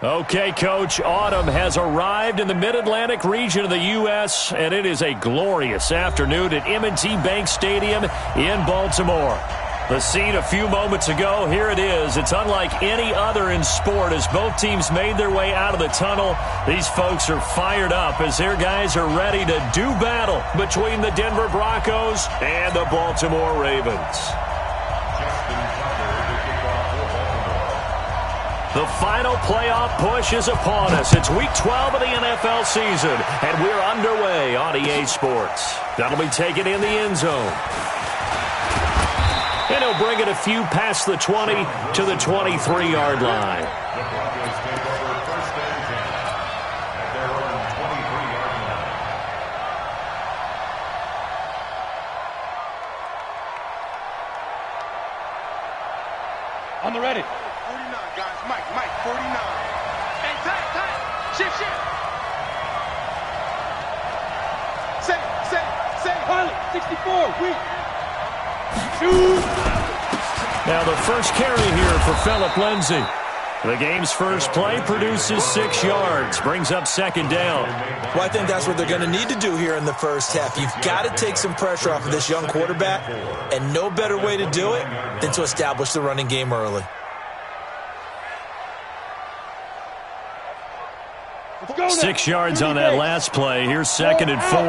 Okay, Coach, autumn has arrived in the Mid-Atlantic region of the U.S., and it is a glorious afternoon at M&T Bank Stadium in Baltimore. The scene a few moments ago, here it is. It's unlike any other in sport as both teams made their way out of the tunnel. These folks are fired up as their guys are ready to do battle between the Denver Broncos and the Baltimore Ravens. The final playoff push is upon us. It's Week 12 of the NFL season, and we're underway on EA Sports. That'll be taken in the end zone. And he'll bring it a few past the 20 to the 23-yard line. On the ready. 49, guys. Mike, 49. Hey, time. Shift. Say. Pilot, 64, weak. Shoot. Now the first carry here for Phillip Lindsay. The game's first play produces 6 yards, brings up second down. Well, I think that's what they're going to need to do here in the first half. You've got to take some pressure off of this young quarterback, and no better way to do it than to establish the running game early. Let's go now. 6 yards on that last play. Here's second and 4.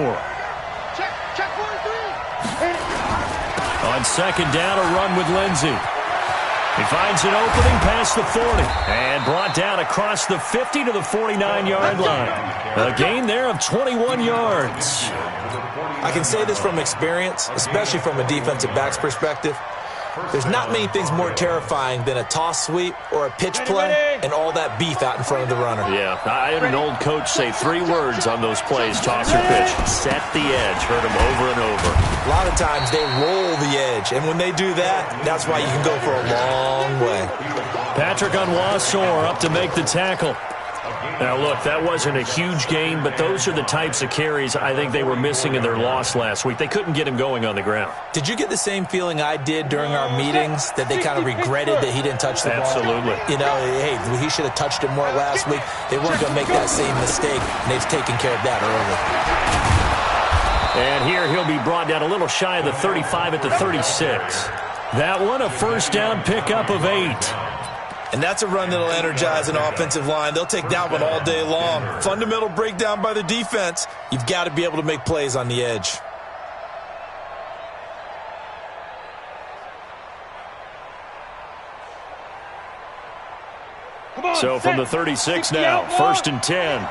Check 1, 3. On second down, a run with Lindsay. He finds an opening past the 40 and brought down across the 50 to the 49-yard line. A gain there of 21 yards. I can say this from experience, especially from a defensive back's perspective. There's not many things more terrifying than a toss sweep or a pitch play and all that beef out in front of the runner. Yeah, I had an old coach say 3 words on those plays, toss or pitch. Set the edge. Heard him over and over. A lot of times they roll the edge, and when they do that, that's why you can go for a long way. Patrick Onwuasor up to make the tackle. Now, look, that wasn't a huge gain, but those are the types of carries I think they were missing in their loss last week. They couldn't get him going on the ground. Did you get the same feeling I did during our meetings, that they kind of regretted that he didn't touch the ball? Absolutely. You know, hey, he should have touched it more last week. They weren't going to make that same mistake, and they've taken care of that early. And here he'll be brought down a little shy of the 35 at the 36. That one, a first down pickup of 8. And that's a run that'll energize an offensive line. They'll take that one all day long. Fundamental breakdown by the defense. You've got to be able to make plays on the edge. So from the 36 now, first and 10.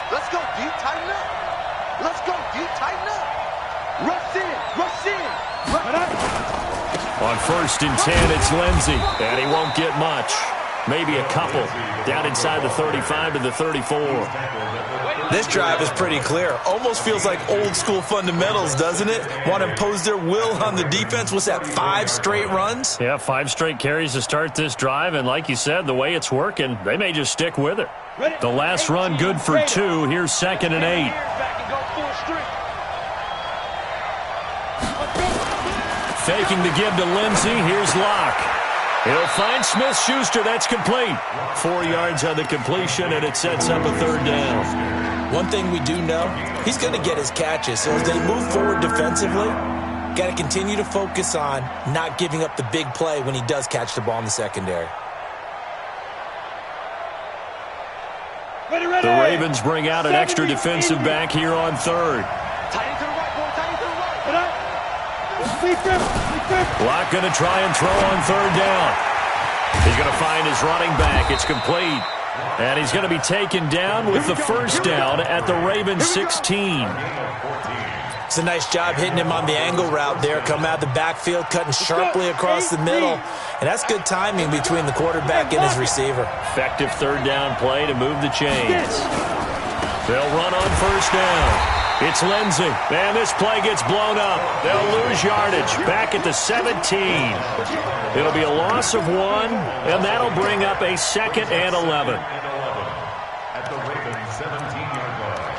Let's go deep, tighten up. Rush in. On first and 10, it's Lindsay, and he won't get much. Maybe a couple. Down inside the 35 to the 34. This drive is pretty clear. Almost feels like old school fundamentals, doesn't it? Want to impose their will on the defense. What's that, 5 straight runs? Yeah, 5 straight carries to start this drive, and like you said, the way it's working, they may just stick with it. The last run good for 2. Here's second and 8. Faking the give to Lindsay. Here's Locke. He'll find Smith-Schuster. That's complete. 4 yards on the completion, and it sets up a third down. One thing we do know, he's going to get his catches. So as they move forward defensively, got to continue to focus on not giving up the big play when he does catch the ball in the secondary. The Ravens bring out an extra defensive back here on third. Locke going to try and throw on third down. He's going to find his running back. It's complete. And he's going to be taken down with the first down at the Ravens 16. It's a nice job hitting him on the angle route there. Coming out of the backfield, cutting sharply across the middle. And that's good timing between the quarterback and his receiver. Effective third down play to move the chains. They'll run on first down. It's Lindsay, and this play gets blown up. They'll lose yardage back at the 17. It'll be a loss of 1, and that'll bring up a second and 11. At the Ravens 17-yard line.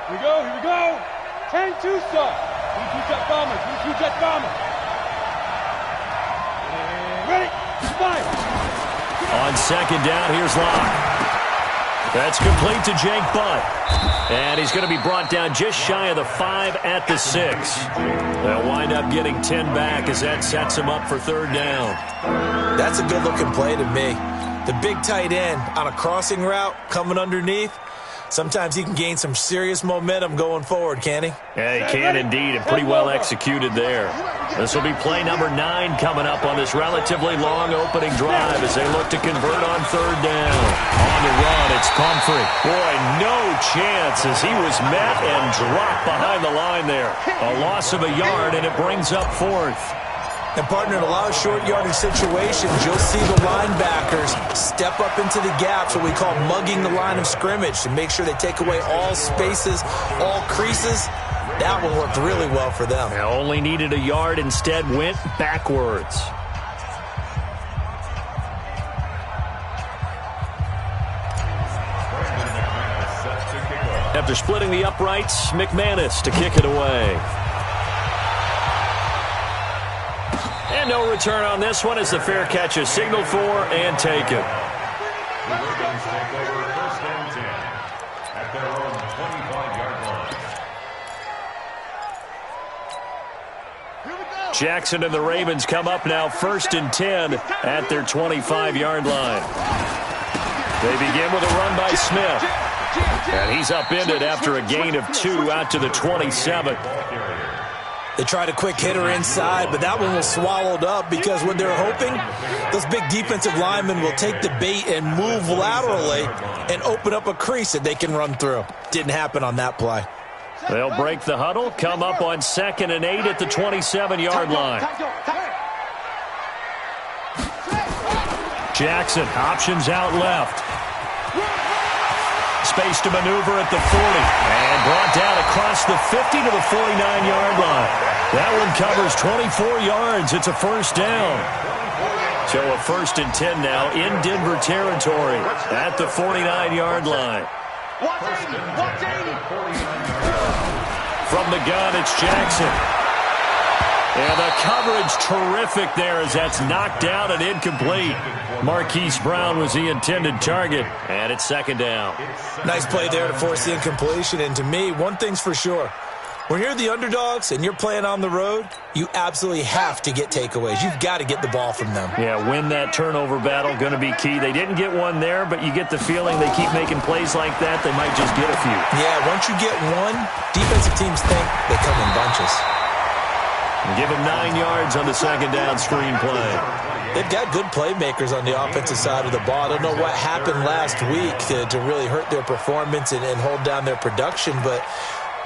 Here we go. 10-2 start. 22 jet bombers. On second down, here's Locke. That's complete to Jake Butt. And he's going to be brought down just shy of the 5 at the 6. They'll wind up getting 10 back as that sets him up for third down. That's a good-looking play to me. The big tight end on a crossing route coming underneath. Sometimes he can gain some serious momentum going forward, can he? Yeah, he can indeed, and pretty well executed there. This will be play number 9 coming up on this relatively long opening drive as they look to convert on third down. On the run, it's Pumphrey. Boy, no chance as he was met and dropped behind the line there. A loss of a yard, and it brings up fourth. And, partner, in a lot of short yardage situations, you'll see the linebackers step up into the gaps, what we call mugging the line of scrimmage, to make sure they take away all spaces, all creases. That one worked really well for them. They only needed a yard, instead went backwards. After splitting the uprights, McManus to kick it away. And no return on this one as the fair catch is signaled for and taken. The Ravens take over first and 10 at their own 25-yard line. Jackson and the Ravens come up now first and 10 at their 25-yard line. They begin with a run by Smith. And he's upended after a gain of 2 out to the 27. They tried a quick hitter inside, but that one was swallowed up because what they're hoping, those big defensive linemen will take the bait and move laterally and open up a crease that they can run through. Didn't happen on that play. They'll break the huddle, come up on 2nd and 8 at the 27-yard line. Jackson, options out left. Space to maneuver at the 40. And brought down across the 50 to the 49-yard line. That one covers 24 yards. It's a first down. So a 1st and 10 now in Denver territory at the 49-yard line. From the gun, it's Jackson. And the coverage terrific there as that's knocked down and incomplete. Marquise Brown was the intended target, and it's 2nd down. Nice play there to force the incompletion. And to me, one thing's for sure. When you're the underdogs and you're playing on the road, you absolutely have to get takeaways. You've got to get the ball from them. Yeah, win that turnover battle, going to be key. They didn't get one there, but you get the feeling they keep making plays like that, they might just get a few. Yeah, once you get one, defensive teams think they come in bunches. Give him 9 yards on the 2nd down screen play. They've got good playmakers on the offensive side of the ball. I don't know what happened last week to really hurt their performance and hold down their production, but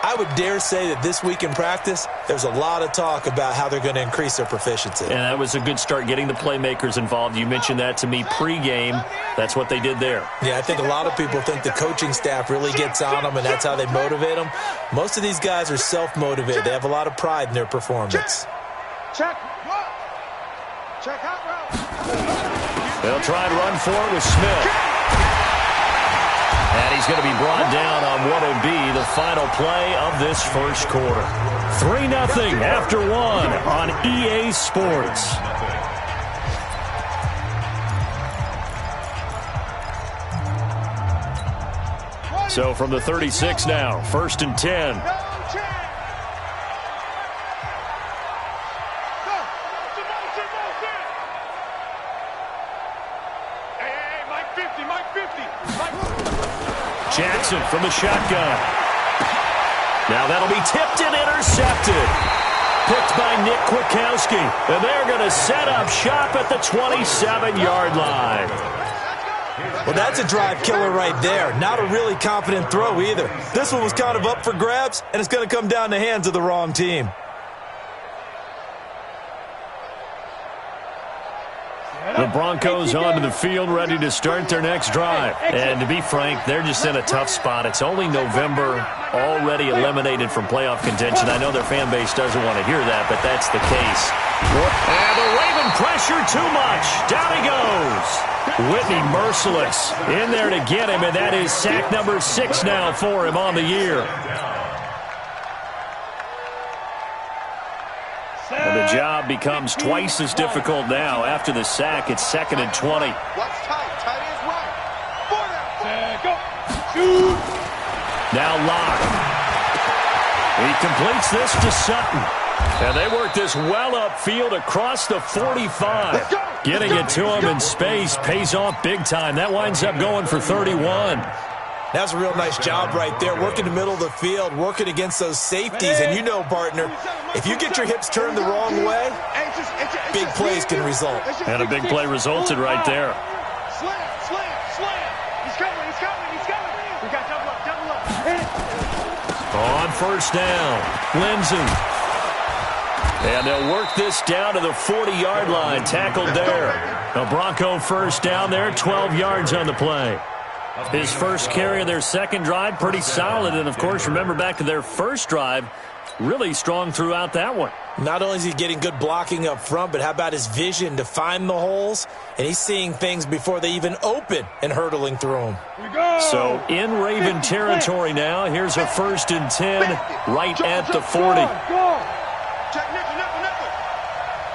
I would dare say that this week in practice, there's a lot of talk about how they're going to increase their proficiency. And that was a good start, getting the playmakers involved. You mentioned that to me pregame. That's what they did there. Yeah, I think a lot of people think the coaching staff really gets on them, and that's how they motivate them. Most of these guys are self-motivated. They have a lot of pride in their performance. Check. Check out route. They'll try and run for it with Smith. And he's going to be brought down on what will be the final play of this first quarter. 3-0 after 1 on EA Sports. So from the 36 now, 1st and 10. Jackson from the shotgun. Now that'll be tipped and intercepted. Picked by Nick Kwiatkowski. And they're going to set up shop at the 27-yard line. Well, that's a drive killer right there. Not a really confident throw either. This one was kind of up for grabs, and it's going to come down the hands of the wrong team. The Broncos onto the field, ready to start their next drive. And to be frank, they're just in a tough spot. It's only November, already eliminated from playoff contention. I know their fan base doesn't want to hear that, but that's the case. And the Raven pressure too much. Down he goes. Whitney merciless in there to get him, and that is sack number 6 now for him on the year. And the job becomes twice as difficult now. After the sack, it's 2nd and 20. Shoot. Now Locke. He completes this to Sutton. And they work this well upfield across the 45. Getting it to him in space pays off big time. That winds up going for 31. That's a real nice job right there, working the middle of the field, working against those safeties. And you know, partner, if you get your hips turned the wrong way, big plays can result. And a big play resulted right there. Slam, slam, slam. He's coming, he's coming, he's coming. We got double up, double up. On first down, Lindsey. And they'll work this down to the 40-yard line, tackled there. A Bronco first down there, 12 yards on the play. His first carry of their second drive, pretty solid. And, of course, remember back to their first drive, really strong throughout that one. Not only is he getting good blocking up front, but how about his vision to find the holes? And he's seeing things before they even open and hurtling through them. So in Raven territory now. Here's a 1st and 10 right at the 40. Check nickel, nickel, nickel.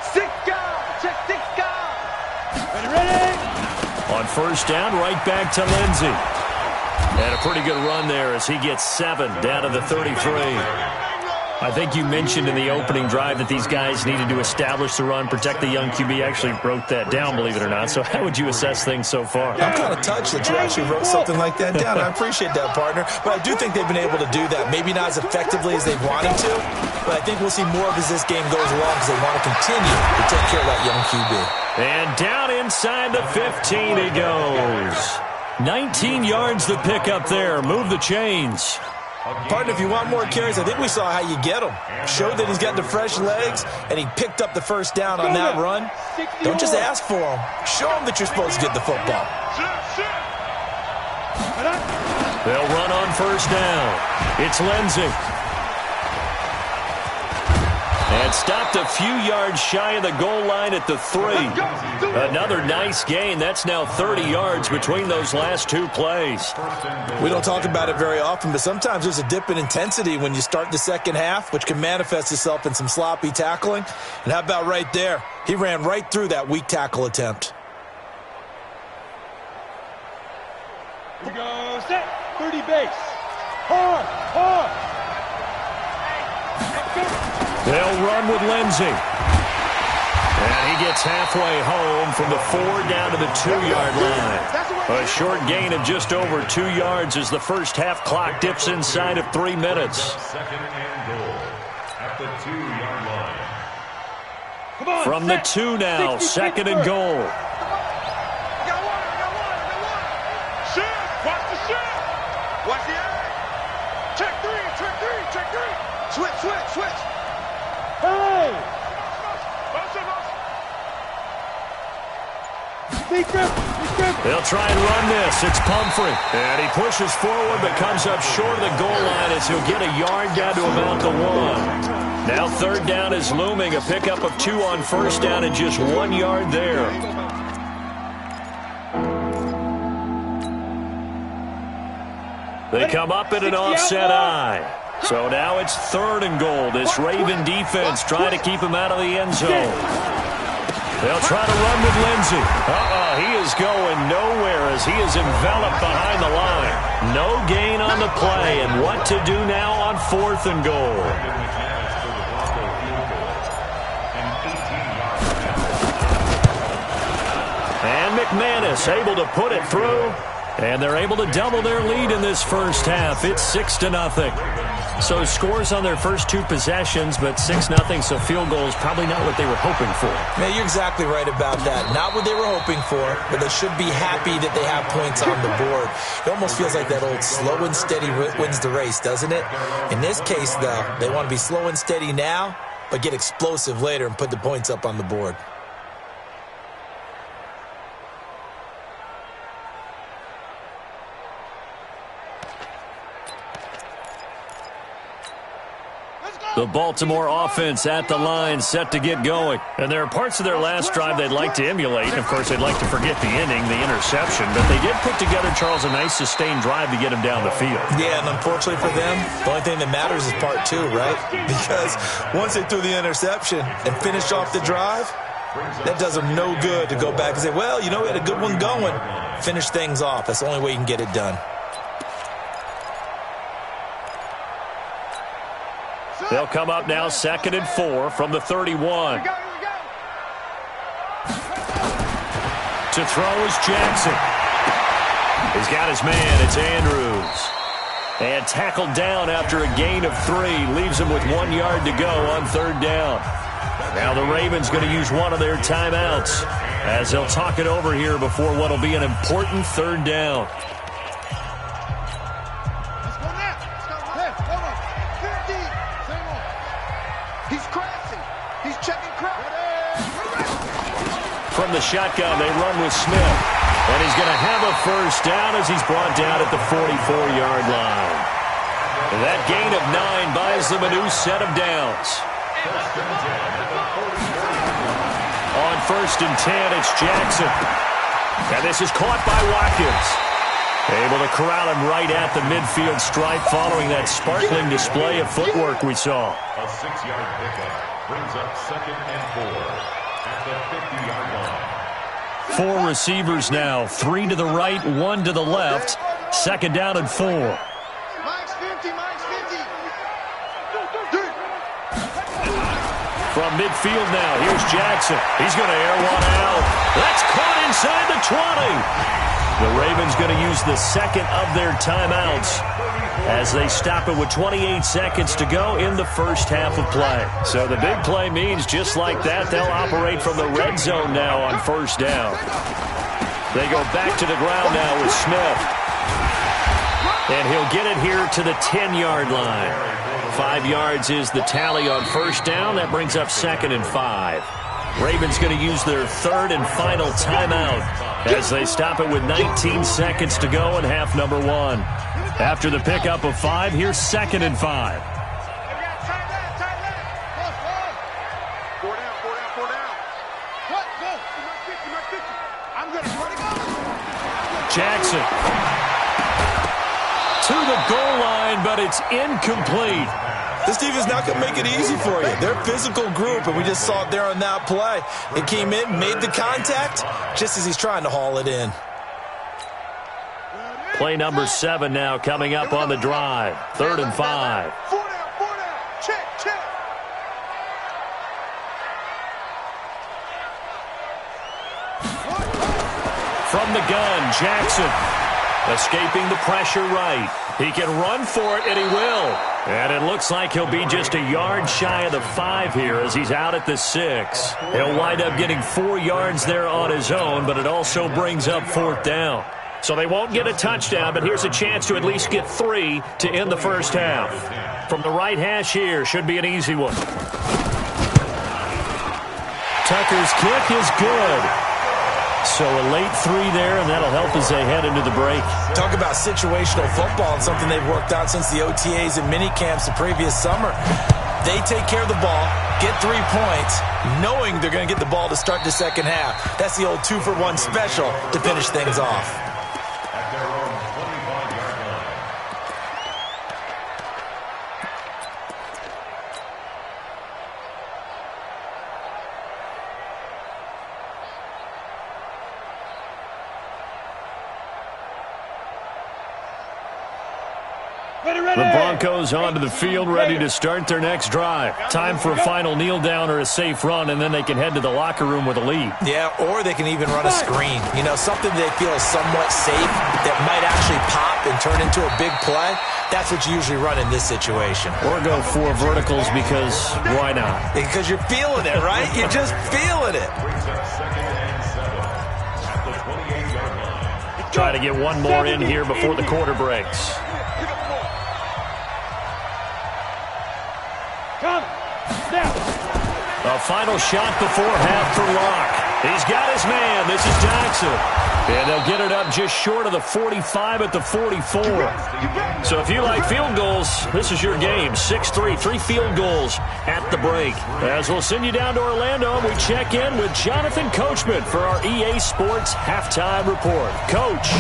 Six guys. Check six guys. Ready? On first down, right back to Lindsey. And a pretty good run there as he gets 7 down to the 33. I think you mentioned in the opening drive that these guys needed to establish the run, protect the young QB. Actually wrote that down, believe it or not. So how would you assess things so far? I'm kind of touched that you actually wrote something like that down. I appreciate that, partner. But I do think they've been able to do that. Maybe not as effectively as they wanted to, but I think we'll see more of as this game goes along because they want to continue to take care of that young QB. And down inside the 15 he goes. 19 yards the pick up there. Move the chains. Partner, if you want more carries, I think we saw how you get him. Showed that he's got the fresh legs, and he picked up the first down on that run. Don't just ask for him. Show him that you're supposed to get the football. They'll run on first down. It's Lindsey. And stopped a few yards shy of the goal line at the 3. Another nice gain. That's now 30 yards between those last two plays. We don't talk about it very often, but sometimes there's a dip in intensity when you start the second half, which can manifest itself in some sloppy tackling. And how about right there? He ran right through that weak tackle attempt. Here we go. Set. 30 base. Hard. Hard. They'll run with Lindsey. And he gets halfway home from the 4 down to the 2-yard line. A short gain of just over 2 yards as the first half clock dips inside of 3 minutes. Second and goal at the 2-yard line. Come on, From the 2 now, 2nd and goal. I got one. Shift. Watch the shift. Watch the eye. Check 3. Check 3. Check 3. Switch, switch, switch. Hey! They'll try and run this. It's Pumphrey. And he pushes forward but comes up short of the goal line as he'll get a yard down to about the 1. Now 3rd down is looming. A pickup of 2 on first down and just 1 yard there. They come up in an offset eye. So now it's 3rd and goal. This Raven defense trying to keep him out of the end zone. They'll try to run with Lindsey. He is going nowhere as he is enveloped behind the line. No gain on the play, and what to do now on 4th and goal. And McManus able to put it through. And they're able to double their lead in this first half. It's 6-0. So scores on their first 2 possessions, but 6-0, so field goal is probably not what they were hoping for. Man, you're exactly right about that. Not what they were hoping for, but they should be happy that they have points on the board. It almost feels like that old slow and steady wins the race, doesn't it? In this case, though, they want to be slow and steady now, but get explosive later and put the points up on the board. The Baltimore offense at the line, set to get going. And there are parts of their last drive they'd like to emulate. And, of course, they'd like to forget the inning, the interception. But they did put together, Charles, a nice sustained drive to get him down the field. Yeah, and unfortunately for them, the only thing that matters is part 2, right? Because once they threw the interception and finished off the drive, that does them no good to go back and say, well, you know, we had a good one going. Finish things off. That's the only way you can get it done. They'll come up now 2nd and 4 from the 31. To throw is Jackson. He's got his man. It's Andrews. And tackled down after a gain of 3. Leaves him with 1 yard to go on 3rd down. Now the Ravens going to use one of their timeouts as they'll talk it over here before what will be an important 3rd down. Let's go now. Let's go. Hey, hold on. 50. Same on. He's crashing. He's checking crack. From the shotgun, they run with Smith. And he's going to have a 1st down as he's brought down at the 44-yard line. And that gain of 9 buys them a new set of downs. On 1st and 10, it's Jackson. And this is caught by Watkins. Able to corral him right at the midfield stripe following that sparkling display of footwork we saw. A 6-yard pickup brings up 2nd and 4 at the 50-yard line. 4 receivers now, 3 to the right, 1 to the left. 2nd down and 4. Mike's 50. Mike's 50. From midfield now, here's Jackson. He's going to air one out. That's caught inside the 20. The Ravens going to use the 2nd of their timeouts as they stop it with 28 seconds to go in the 1st half of play. So the big play means just like that, they'll operate from the red zone now on 1st down. They go back to the ground now with Smith. And he'll get it here to the 10-yard line. 5 yards is the tally on 1st down. That brings up 2nd and 5. Ravens going to use their 3rd and final timeout as they stop it with 19 seconds to go in half number 1. After the pickup of 5, here's 2nd and 5. 4 down. 4 down. What? Go. Mark 50. I'm going to run it. Jackson to the goal line, but it's incomplete. This defense not going to make it easy for you. They're a physical group, and we just saw it there on that play. It came in, made the contact, just as he's trying to haul it in. Play number 7 now coming up on the drive. 3rd and 5. 4 down. Check. From the gun, Jackson escaping the pressure right. He can run for it, and he will. And it looks like he'll be just a yard shy of the 5 here as he's out at the 6. He'll wind up getting 4 yards there on his own, but it also brings up 4th down. So they won't get a touchdown, but here's a chance to at least get 3 to end the 1st half. From the right hash here, should be an easy one. Tucker's kick is good. So a late 3 there, and that'll help as they head into the break. Talk about situational football and something they've worked on since the OTAs and mini camps the previous summer. They take care of the ball, get 3 points, knowing they're going to get the ball to start the 2nd half. That's the old 2-for-1 special to finish things off. At their own 25-yard line. The Broncos onto the field, ready to start their next drive. Time for a final kneel down or a safe run, and then they can head to the locker room with a lead. Yeah, or they can even run a screen. You know, something they feel is somewhat safe that might actually pop and turn into a big play. That's what you usually run in this situation. Or go 4 verticals because why not? Because you're feeling it, right? You're just feeling it. Brings up 2nd and 7 at the 28-yard line. Try to get one more in here before the quarter breaks. A final shot before half for Locke. He's got his man. This is Jackson. And they'll get it up just short of the 45 at the 44. So if you like field goals, this is your game. 6-3, 3 field goals at the break. As we'll send you down to Orlando, we check in with Jonathan Coachman for our EA Sports Halftime Report. Coach.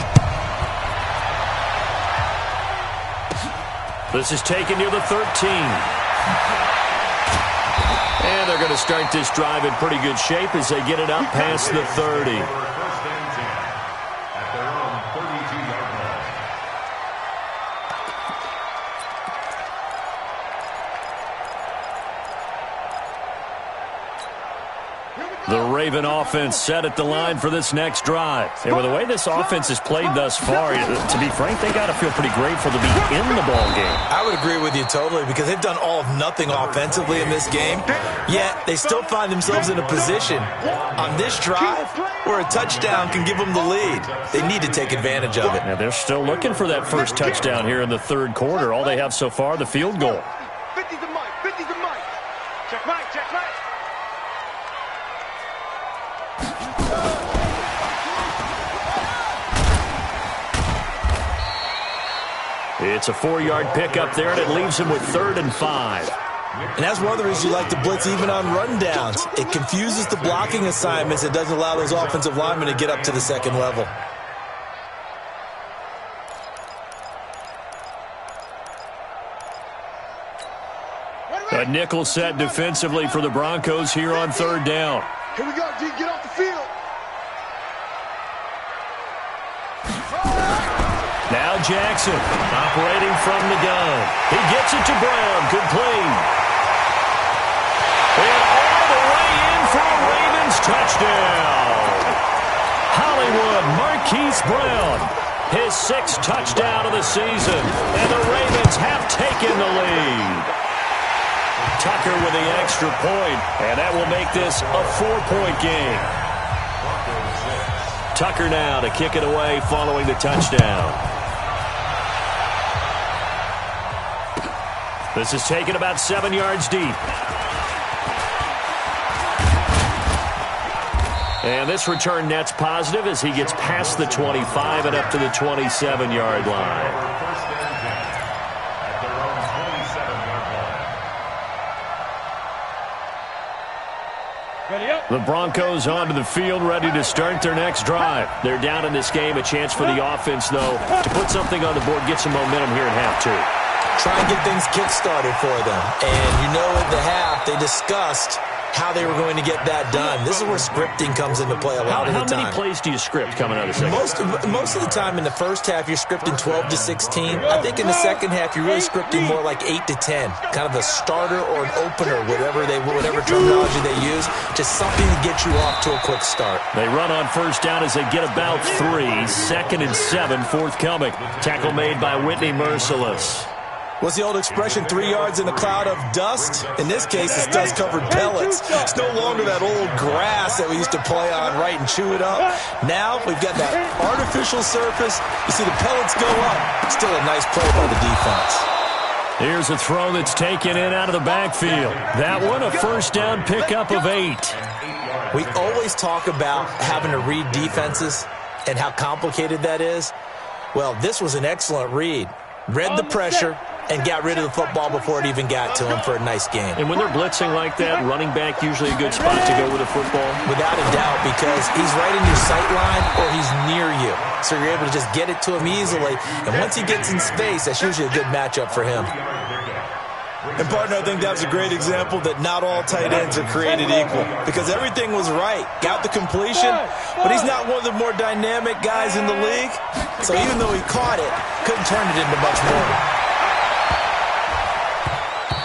This is taken near the 13. And they're going to start this drive in pretty good shape as they get it up past the 30. At their own 32-yard line. Raven offense set at the line for this next drive. And with the way this offense has played thus far, to be frank, they got to feel pretty grateful to be in the ball game. I would agree with you totally because they've done all of nothing offensively in this game, yet they still find themselves in a position on this drive where a touchdown can give them the lead. They need to take advantage of it. Now they're still looking for that first touchdown here in the third quarter. All they have so far, the field goal. 50's the mic, 50's the mic. Check mic, check mic. It's a 4-yard pickup there, and it leaves him with 3rd and 5. And that's one of the reasons you like to blitz even on rundowns. It confuses the blocking assignments. It doesn't allow those offensive linemen to get up to the second level. A nickel set defensively for the Broncos here on 3rd down. Here we go, D. Get off the field. Now Jackson operating from the gun. He gets it to Brown. Complete. And all the way in for a Ravens touchdown. Hollywood Marquise Brown. His 6th touchdown of the season. And the Ravens have taken the lead. Tucker with the extra point, and that will make this a 4-point game. Tucker now to kick it away following the touchdown. This is taken about 7 yards deep. And this return net's positive as he gets past the 25 and up to the 27-yard line. The Broncos onto the field, ready to start their next drive. They're down in this game. A chance for the offense, though, to put something on the board, get some momentum here in half 2. Try and get things kick-started for them. And you know at the half, they discussed how they were going to get that done. This is where scripting comes into play a lot of the time. How many plays do you script coming out of the second? Most of the time in the first half, you're scripting 12 to 16. I think in the second half, you're really scripting more like 8 to 10. Kind of a starter or an opener, whatever terminology they use. Just something to get you off to a quick start. They run on first down as they get about 3. 2nd and 7 forthcoming. Tackle made by Whitney Merciless. What's the old expression, 3 yards in a cloud of dust? In this case, it's dust-covered pellets. It's no longer that old grass that we used to play on, right, and chew it up. Now we've got that artificial surface. You see the pellets go up. Still a nice play by the defense. Here's a throw that's taken in out of the backfield. That one, a first down pickup of 8. We always talk about having to read defenses and how complicated that is. Well, this was an excellent read. Read the pressure and got rid of the football before it even got to him for a nice game. And when they're blitzing like that, running back usually a good spot to go with a football? Without a doubt, because he's right in your sight line or he's near you. So you're able to just get it to him easily. And once he gets in space, that's usually a good matchup for him. And, partner, I think that was a great example that not all tight ends are created equal. Because everything was right. Got the completion, but he's not one of the more dynamic guys in the league. So even though he caught it, couldn't turn it into much more.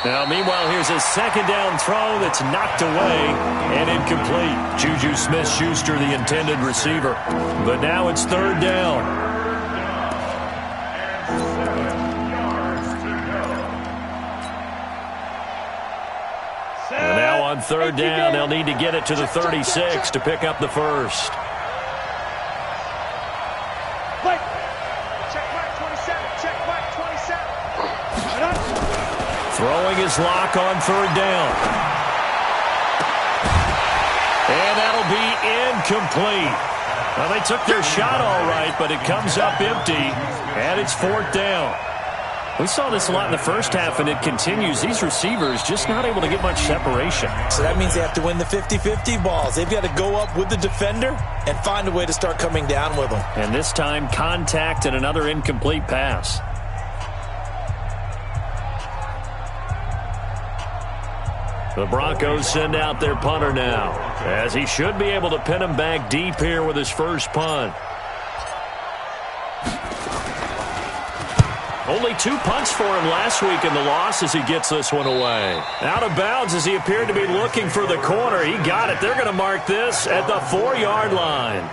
Now, meanwhile, here's a second down throw that's knocked away and incomplete. Juju Smith-Schuster, the intended receiver. But now it's 3rd down. And now on 3rd down, they'll need to get it to the 36 to pick up the first. Throwing his lock on 3rd down. And that'll be incomplete. Well, they took their shot all right, but it comes up empty, and it's 4th down. We saw this a lot in the first half, and it continues. These receivers just not able to get much separation. So that means they have to win the 50-50 balls. They've got to go up with the defender and find a way to start coming down with them. And this time, contact and another incomplete pass. The Broncos send out their punter now, as he should be able to pin him back deep here with his first punt. Only 2 punts for him last week in the loss as he gets this one away. Out of bounds as he appeared to be looking for the corner. He got it. They're going to mark this at the 4-yard line.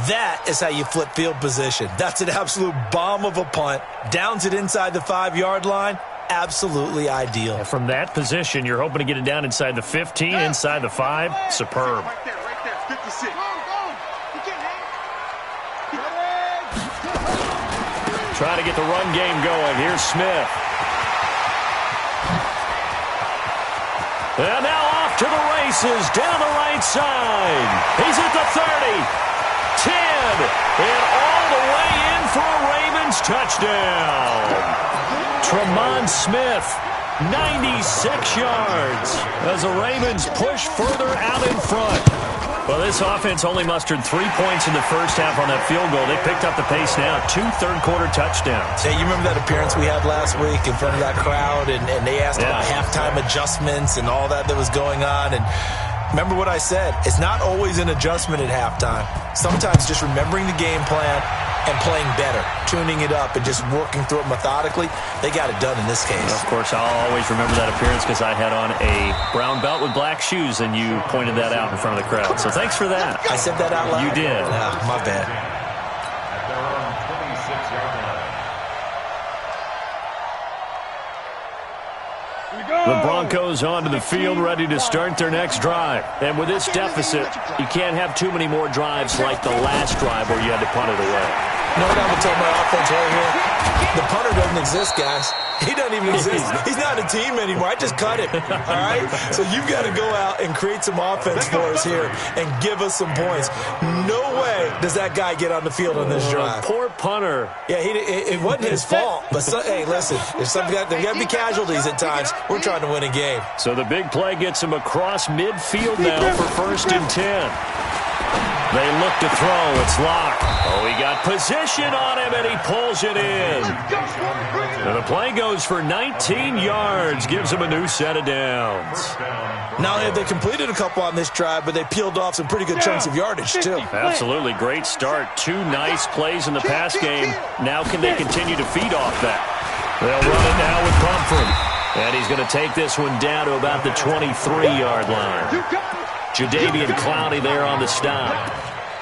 That is how you flip field position. That's an absolute bomb of a punt. Downs it inside the 5-yard line. Absolutely ideal. And from that position, you're hoping to get it down inside the 15, inside the 5. Superb. Right there, 56. Trying to get the run game going. Here's Smith. And now off to the races down the right side. He's at the 30, 10, and all the way in for a Ravens touchdown. Tremont Smith, 96 yards as the Ravens push further out in front. Well, this offense only mustered 3 points in the first half on that field goal. They picked up the pace now. 2 third-quarter touchdowns. Hey, you remember that appearance we had last week in front of that crowd, and they asked about halftime adjustments and all that was going on, and remember what I said. It's not always an adjustment at halftime. Sometimes just remembering the game plan and playing better, tuning it up and just working through it methodically. They got it done in this case. Of course, I'll always remember that appearance because I had on a brown belt with black shoes, and you pointed that out in front of the crowd. So thanks for that. I said that out loud? You did. Yeah, my bad. At their own 26-yard line. The Broncos onto the field, ready to start their next drive. And with this deficit, you can't have too many more drives like the last drive where you had to punt it away. You know what I would tell my offense right here? The punter doesn't exist, guys. He doesn't even exist. He's not a team anymore. I just cut him, all right? So you've got to go out and create some offense for us here and give us some points. No way does that guy get on the field on this drive. Poor punter. Yeah, it wasn't his fault. But, hey, listen, there's got to be casualties at times. We're trying to win a game. So the big play gets him across midfield now for 1st and 10. They look to throw. It's locked. Oh, he got position on him, and he pulls it in. And the play goes for 19 yards. Gives him a new set of downs. Not only have they completed a couple on this drive, but they peeled off some pretty good chunks of yardage, too. Absolutely. Great start. 2 nice plays in the pass game. Now can they continue to feed off that? They'll run it now with Pumphrey. And he's going to take this one down to about the 23-yard line. Jadeveon Clowney there on the stop.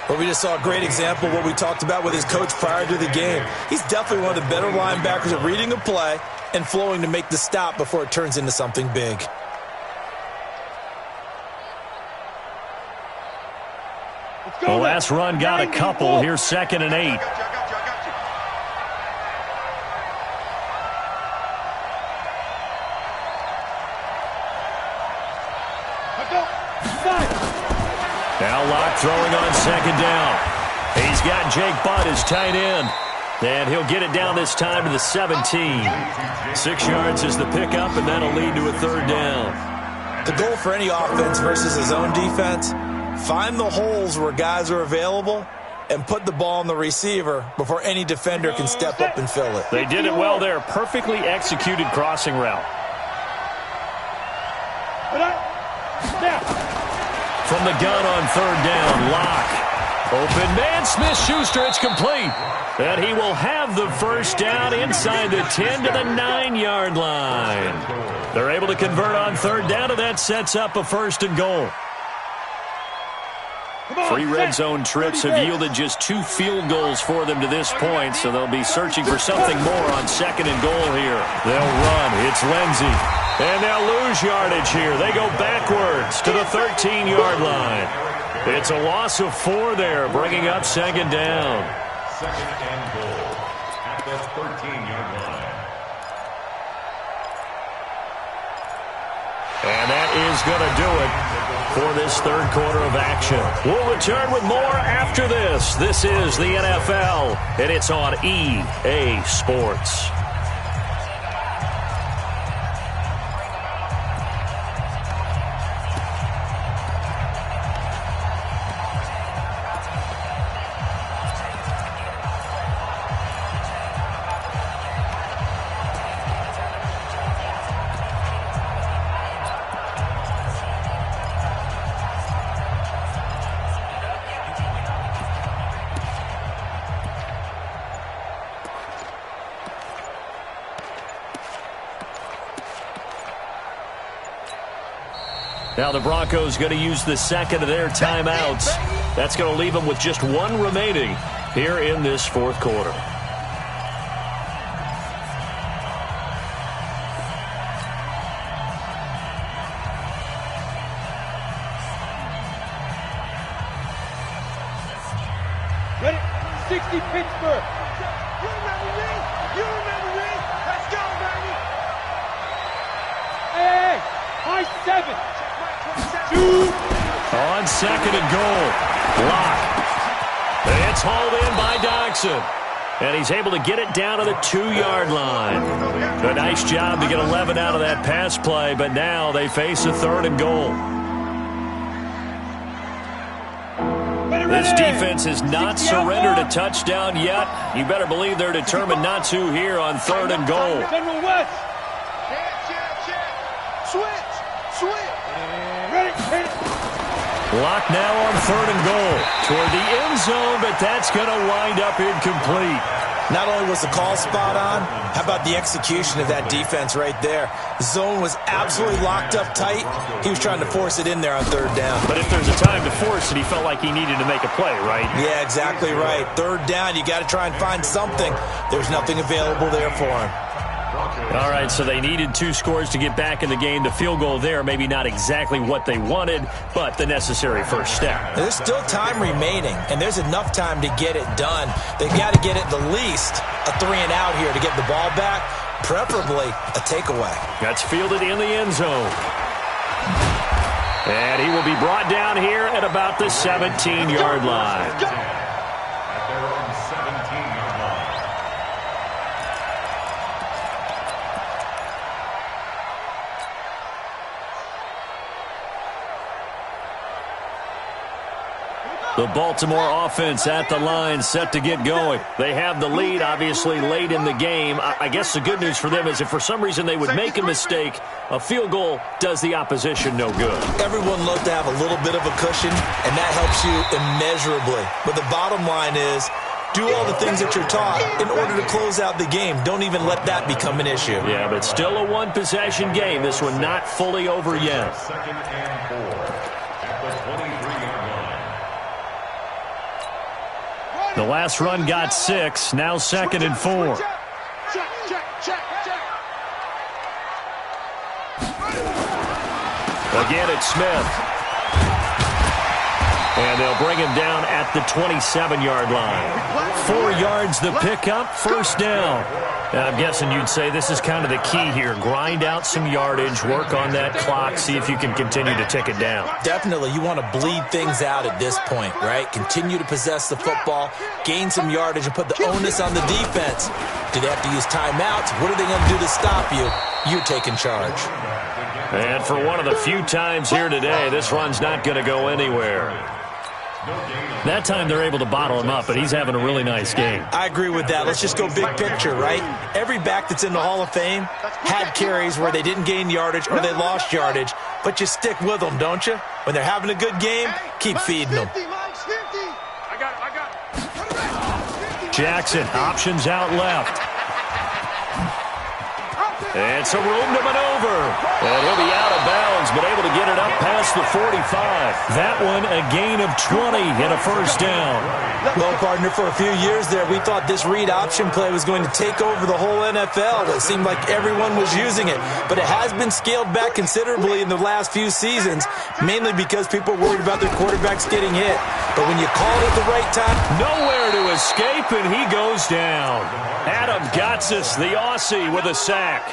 Well, we just saw a great example of what we talked about with his coach prior to the game. He's definitely one of the better linebackers at reading a play and flowing to make the stop before it turns into something big. The last run got a couple. Here's 2nd and 8. Now Locke throwing on 2nd down. He's got Jake Butt as tight end. And he'll get it down this time to the 17. 6 yards is the pickup, and that'll lead to a 3rd down. The goal for any offense versus his own defense, find the holes where guys are available and put the ball on the receiver before any defender can step up and fill it. They did it well there. Perfectly executed crossing route. From the gun on 3rd down, Locke. Open man, Smith-Schuster, it's complete. And he will have the 1st down inside the 10 to the 9-yard line. They're able to convert on 3rd down, and that sets up a 1st and goal. 3 red zone trips have yielded just 2 field goals for them to this point, so they'll be searching for something more on 2nd and goal here. They'll run. It's Lindsey. And they'll lose yardage here. They go backwards to the 13-yard line. It's a loss of 4 there, bringing up 2nd down. 2nd and goal at the 13-yard line. And that is going to do it for this 3rd quarter of action. We'll return with more after this. This is the NFL, and it's on EA Sports. Now the Broncos going to use the second of their timeouts. That's going to leave them with just one remaining here in this fourth quarter. Ready? 60 Pittsburgh. You remember me? You remember me? Let's go, baby. Hey, high 7. On second and goal. Block. It's hauled in by Doxson. And he's able to get it down to the 2-yard line. A nice job to get 11 out of that pass play, but now they face a third and goal. This defense has not surrendered a touchdown yet. You better believe they're determined not to here on third and goal. General West. Check. Switch. Ready. Block now on third and goal toward the end zone, but that's going to wind up incomplete. Not only was the call spot on, how about the execution of that defense right there? The zone was absolutely locked up tight. He was trying to force it in there on third down. But if there's a time to force it, he felt like he needed to make a play, right? Yeah, exactly right. Third down, you got to try and find something. There's nothing available there for him. All right, so they needed 2 scores to get back in the game. The field goal there, maybe not exactly what they wanted, but the necessary first step. There's still time remaining, and there's enough time to get it done. They've got to get at the least a 3-and-out here to get the ball back, preferably a takeaway. That's fielded in the end zone. And he will be brought down here at about the 17-yard line. At their own 17-yard line. The Baltimore offense at the line, set to get going. They have the lead, obviously, late in the game. I guess the good news for them is if for some reason they would make a mistake, a field goal does the opposition no good. Everyone loves to have a little bit of a cushion, and that helps you immeasurably. But the bottom line is, do all the things that you're taught in order to close out the game. Don't even let that become an issue. Yeah, but still a one-possession game. This one not fully over yet. Second and 4 at the 23-yard line. The last run got 6. Now second and 4. Check. Again, it's Smith. And they'll bring him down at the 27-yard line. 4 yards the pickup, first down. And I'm guessing you'd say this is kind of the key here. Grind out some yardage, work on that clock, see if you can continue to tick it down. Definitely, you want to bleed things out at this point, right? Continue to possess the football, gain some yardage, and put the onus on the defense. Do they have to use timeouts? What are they going to do to stop you? You're taking charge. And for one of the few times here today, this run's not going to go anywhere. That time they're able to bottle him up, but he's having a really nice game. I agree with that. Let's just go big picture, right? Every back that's in the Hall of Fame had carries where they didn't gain yardage or they lost yardage, but you stick with them, don't you? When they're having a good game, keep feeding them. I got it. Jackson, options out left. And some room to maneuver. And he'll be out of bounds, but able to get it up past the 45. That one a gain of 20 and a first down. Well, partner, for a few years there, we thought this read option play was going to take over the whole NFL. It seemed like everyone was using it, but it has been scaled back considerably in the last few seasons, mainly because people are worried about their quarterbacks getting hit. But when you call it at the right time, nowhere to escape, and he goes down. Adam Gotsis, the Aussie, with a sack.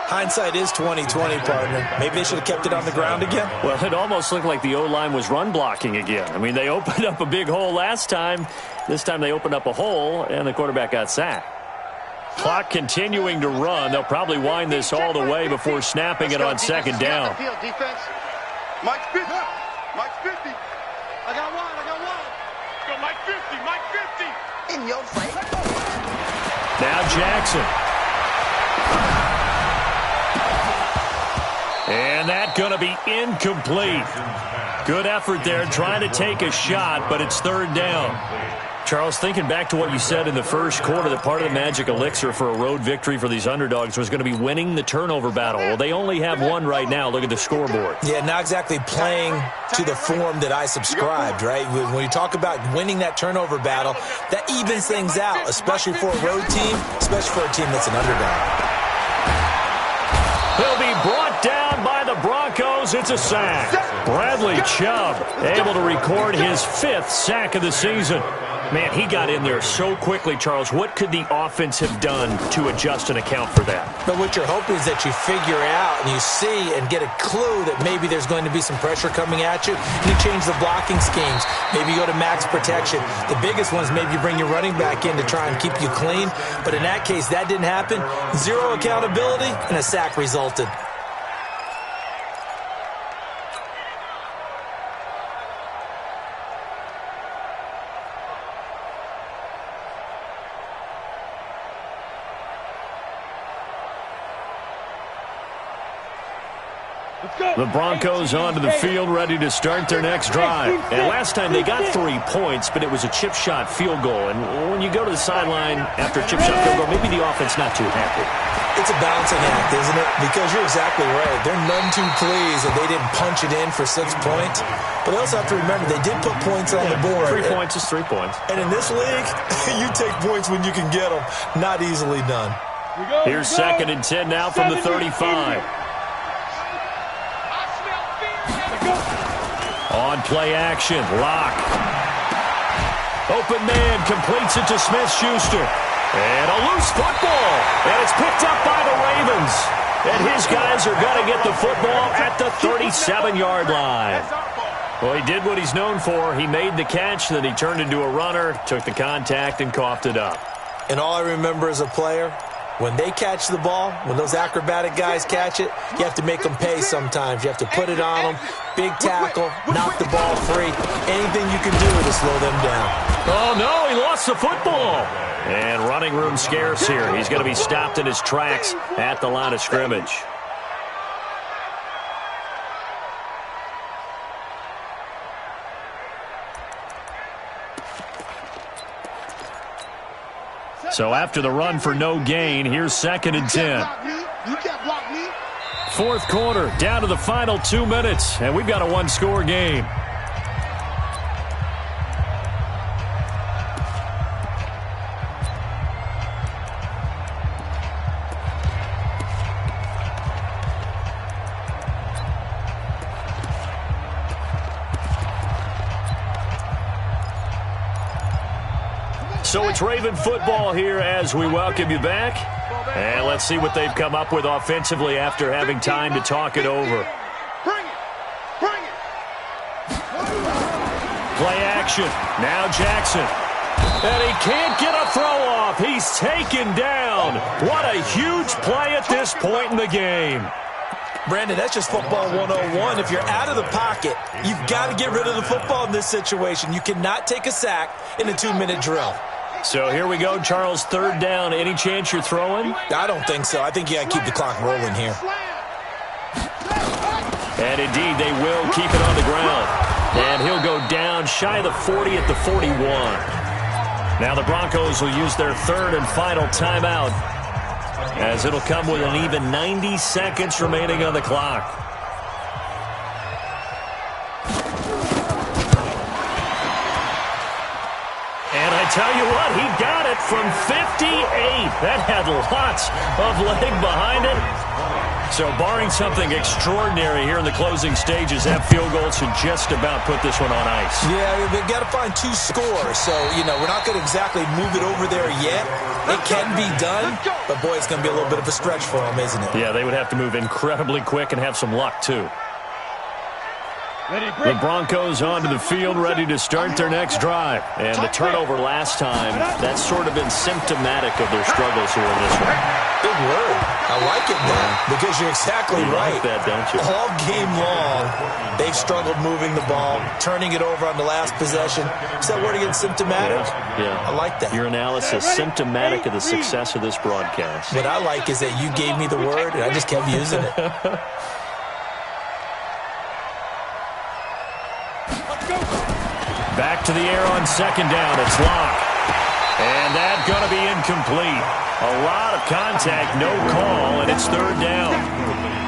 Hindsight is 20/20, partner. Maybe they should have kept it on the ground again. Well, it almost looked like the O-line was run blocking again. I mean, they opened up a big hole last time. This time they opened up a hole, and the quarterback got sacked. Clock continuing to run. They'll probably wind this all the way before snapping it on second down. Mike 50. Mike 50. I got one. Go Mike 50. Mike 50. In your face. Now Jackson. And that's going to be incomplete. Good effort there trying to take a shot, but it's third down. Charles, thinking back to what you said in the first quarter, that part of the magic elixir for a road victory for these underdogs was going to be winning the turnover battle. Well, they only have one right now. Look at the scoreboard. Yeah, not exactly playing to the form that I subscribed, right? When you talk about winning that turnover battle, that evens things out, especially for a road team, especially for a team that's an underdog. He'll be brought down by the Broncos. It's a sack. Bradley Chubb able to record his 5th sack of the season. Man, he got in there so quickly, Charles. What could the offense have done to adjust and account for that? But what you're hoping is that you figure out and you see and get a clue that maybe there's going to be some pressure coming at you. You change the blocking schemes. Maybe you go to max protection. The biggest one is maybe you bring your running back in to try and keep you clean. But in that case, that didn't happen. Zero accountability, and a sack resulted. The Broncos onto the field, ready to start their next drive. And last time they got 3 points, but it was a chip shot field goal. And when you go to the sideline after a chip shot field goal, maybe the offense not too happy. It's a balancing act, isn't it? Because you're exactly right. They're none too pleased that they didn't punch it in for 6 points. But they also have to remember they did put points on the board. 3 points is 3 points. And in this league, you take points when you can get them. Not easily done. Here's 2nd and 10 now from the 35. On play action, Lock. Open man completes it to Smith-Schuster. And a loose football. And it's picked up by the Ravens. And his guys are going to get the football at the 37-yard line. Well, he did what he's known for. He made the catch, then he turned into a runner, took the contact, and coughed it up. And all I remember as a player, when they catch the ball, when those acrobatic guys catch it, you have to make them pay sometimes. You have to put it on them, big tackle, knock the ball free. Anything you can do to slow them down. Oh, no, he lost the football. And running room scarce here. He's going to be stopped in his tracks at the line of scrimmage. So after the run for no gain, here's 2nd and 10. 4th quarter, down to the final 2 minutes, and we've got a one-score game. So it's Raven football here as we welcome you back. And let's see what they've come up with offensively after having time to talk it over. Play action. Now Jackson. And he can't get a throw off. He's taken down. What a huge play at this point in the game. Brandon, that's just football 101. If you're out of the pocket, you've got to get rid of the football in this situation. You cannot take a sack in a 2-minute drill. So here we go, Charles, 3rd down. Any chance you're throwing? I don't think so. I think you got to keep the clock rolling here. And indeed, they will keep it on the ground. And he'll go down shy of the 40 at the 41. Now the Broncos will use their 3rd and final timeout, as it'll come with an even 90 seconds remaining on the clock. And I tell you what, he got it from 58. That had lots of leg behind it. So barring something extraordinary here in the closing stages, that field goal should just about put this one on ice. Yeah, they've got to find 2 scores. So, you know, we're not going to exactly move it over there yet. It can be done, but boy, it's going to be a little bit of a stretch for them, isn't it? Yeah, they would have to move incredibly quick and have some luck, too. The Broncos onto the field, ready to start their next drive. And the turnover last time, that's sort of been symptomatic of their struggles here in this one. Big word. I like it now, because you're exactly right. You like that, don't you? All game long, they've struggled moving the ball, turning it over on the last possession. Is that word again, symptomatic? Yeah. I like that. Your analysis, symptomatic of the success of this broadcast. What I like is that you gave me the word, and I just kept using it. Back to the air on second down. It's Locke. And that's going to be incomplete. A lot of contact, no call, and it's third down.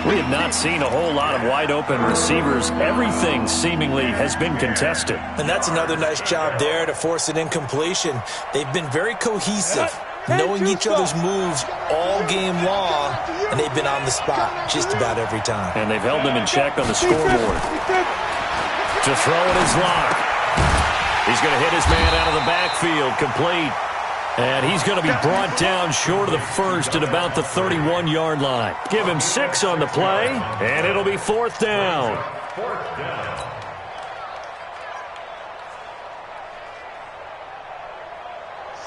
We have not seen a whole lot of wide-open receivers. Everything seemingly has been contested. And that's another nice job there to force an incompletion. They've been very cohesive, knowing each other's moves all game long, and they've been on the spot just about every time. And they've held them in check on the scoreboard. To throw it is Locke. He's going to hit his man out of the backfield, complete. And he's going to be brought down short of the first at about the 31-yard line. Give him 6 on the play, and it'll be fourth down.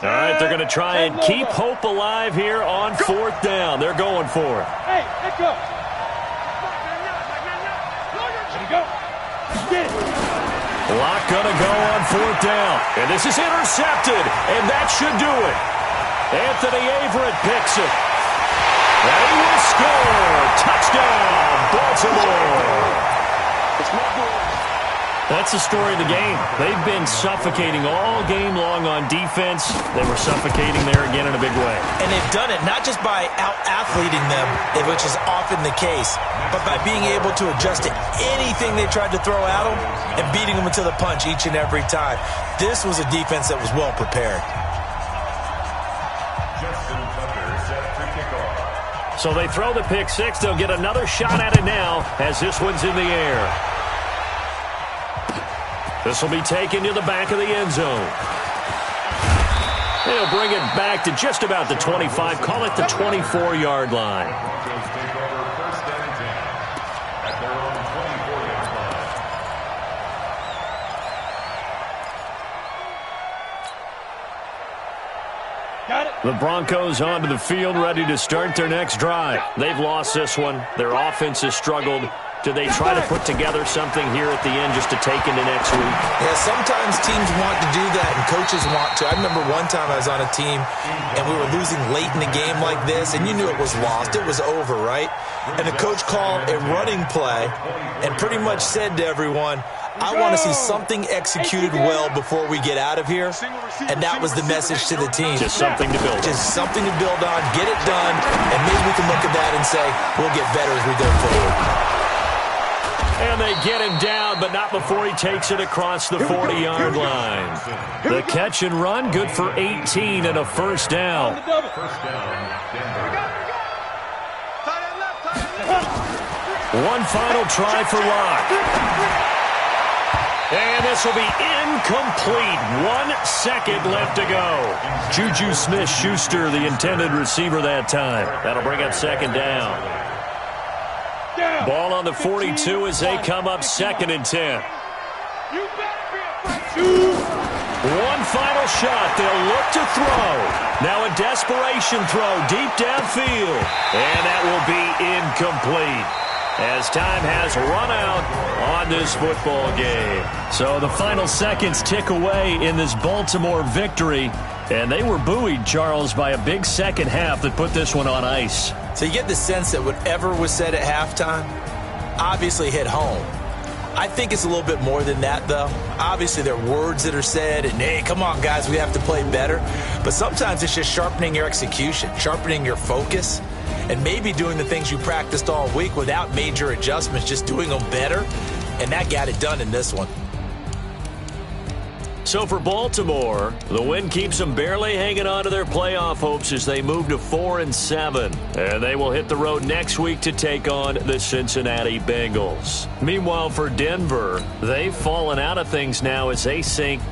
All right, they're going to try and keep hope alive here on fourth down. They're going for it. Hey, let go. Let go. Get it. Locke going to go on fourth down. And this is intercepted, and that should do it. Anthony Averett picks it. And he will score. Touchdown, Baltimore. That's the story of the game. They've been suffocating all game long on defense. They were suffocating there again in a big way. And they've done it not just by out-athleting them, which is often the case, but by being able to adjust to anything they tried to throw at them and beating them to the punch each and every time. This was a defense that was well prepared. So they throw the pick six. They'll get another shot at it now as this one's in the air. This will be taken to the back of the end zone. They'll bring it back to just about the 25. Call it the 24-yard line. The Broncos onto the field, ready to start their next drive. They've lost this one. Their offense has struggled. Do they try to put together something here at the end just to take into next week? Yeah, sometimes teams want to do that and coaches want to. I remember one time I was on a team and we were losing late in the game like this, and you knew it was lost. It was over, right? And the coach called a running play and pretty much said to everyone, I want to see something executed well before we get out of here. And that was the message to the team. Just something to build on. Just something to build on, get it done, and maybe we can look at that and say, we'll get better as we go forward. And they get him down, but not before he takes it across the 40-yard line. The catch and run, good for 18 and a first down. One final try for Locke. And this will be incomplete. 1 second left to go. Juju Smith-Schuster, the intended receiver that time. That'll bring up second down. Ball on the 42 as they come up second and 10. One final shot. They'll look to throw. Now a desperation throw deep downfield. And that will be incomplete as time has run out on this football game. So the final seconds tick away in this Baltimore victory. And they were buoyed, Charles, by a big second half that put this one on ice. So you get the sense that whatever was said at halftime obviously hit home. I think it's a little bit more than that, though. Obviously, there are words that are said, and, hey, come on, guys, we have to play better. But sometimes it's just sharpening your execution, sharpening your focus, and maybe doing the things you practiced all week without major adjustments, just doing them better. And that got it done in this one. So for Baltimore, the win keeps them barely hanging on to their playoff hopes as they move to 4-7. And they will hit the road next week to take on the Cincinnati Bengals. Meanwhile, for Denver, they've fallen out of things now as they sink